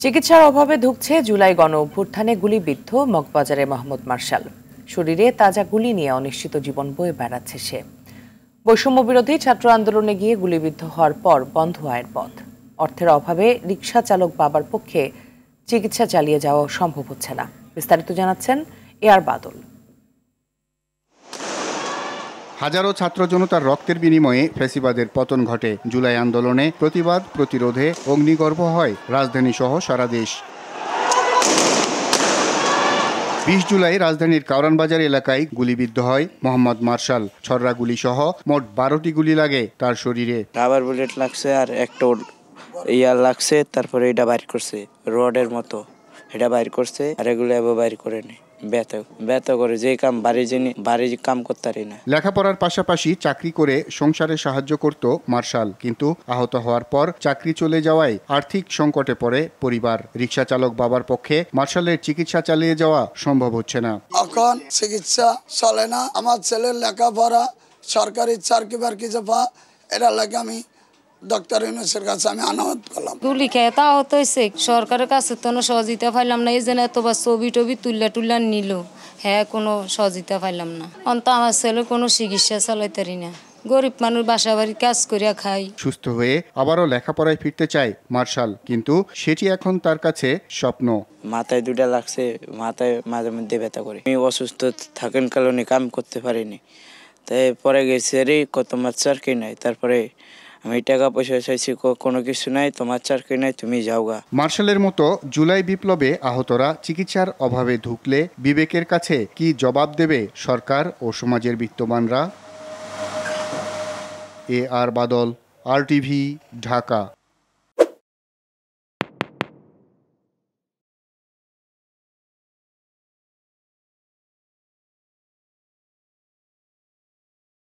চিকিৎসার অভাবে ধুঁকছে জুলাই গণ অভ্যুত্থানে গুলিবিদ্ধ মগবাজারে মোহাম্মদ মার্শাল। শরীরে তাজা গুলি নিয়ে অনিশ্চিত জীবন বয়ে বেড়াচ্ছে সে। বৈষম্য বিরোধী ছাত্র আন্দোলনে গিয়ে গুলিবিদ্ধ হওয়ার পর বন্ধ আয়ের পথ। অর্থের অভাবে রিকশা চালক বাবার পক্ষে চিকিৎসা চালিয়ে যাওয়া সম্ভব হচ্ছে না। বিস্তারিত জানাচ্ছেন এআর বাদল। হাজারো ছাত্র জনতার রক্তের বিনিময়ে ফ্যাসিবাদের পতন ঘটে। জুলাই আন্দোলনে প্রতিবাদ প্রতিরোধে অগ্নিগর্ভ হয় রাজধানী সহ সারা দেশ। 20 জুলাই রাজধানীর কারওয়ান বাজার এলাকায় গুলিবিদ্ধ হয় মোহাম্মদ মার্শাল। ছররা গুলি সহ মোট 12টি গুলি লাগে তার শরীরে। রাবার বুলেট লাগছে আর একটা লাগছে, তারপরে এটা বাইর করছে রডের মতো, এটা বাইর করছে আর এগুলো বাইর করে নি ব্যথা করে যে কাম বাড়ি কাম করতে পারি না। লেখাপড়ার পাশাপাশি চাকরি করে সংসারে সাহায্য করত মার্শাল, কিন্তু আহত হওয়ার পর চাকরি চলে যাওয়ায় আর্থিক সংকটে পড়ে পরিবার। রিকশা চালক বাবার পক্ষে মার্শালের চিকিৎসা চালিয়ে যাওয়া সম্ভব হচ্ছে না। এখন চিকিৎসা চলে না। আমার ছেলের লেখাপড়া সরকারি চাকরি বাকরি এটা লাগে আমি ডক্টর ইউনূসের কাছে আমি আনামত করলাম। গুলি খেয়ে তা আহত হয়েছে, সরকারের কাছে তো সহযোগিতা পাইলাম না। এই জন্য এতবার ছবি টবি তুল্লা নিল, হ্যাঁ কোনো সহযোগিতা পাইলাম না। অন্ত আমার ছেলে কোনো চিকিৎসা চালাইতে পারি না। গরিব মানুষ বাসা বাড়ি কাজ করিয়া খাই। সুস্থ হয়ে আবারও লেখাপড়ায় ফিরতে চায় মার্শাল, কিন্তু সেটি এখন তার কাছে স্বপ্ন। মাথায় দুটা লাগছে, মাথায় মাঝে মধ্যে ব্যথা করে। আমি অসুস্থ থাকেন কারণে কাম করতে পারিনি, তাই পরে গেছে রে তোমার চাকরি নাই। তারপরে আমি টাকা পয়সা চাইছি, কোনো কিছু নাই, তোমার চাকরি নাই, তুমি যাওগা। মার্শালের মতো জুলাই বিপ্লবে আহতরা চিকিৎসার অভাবে ঢুকলে বিবেকের কাছে কি জবাব দেবে সরকার ও সমাজের বিত্তবানরা? এআর বাদল, RTV, ঢাকা।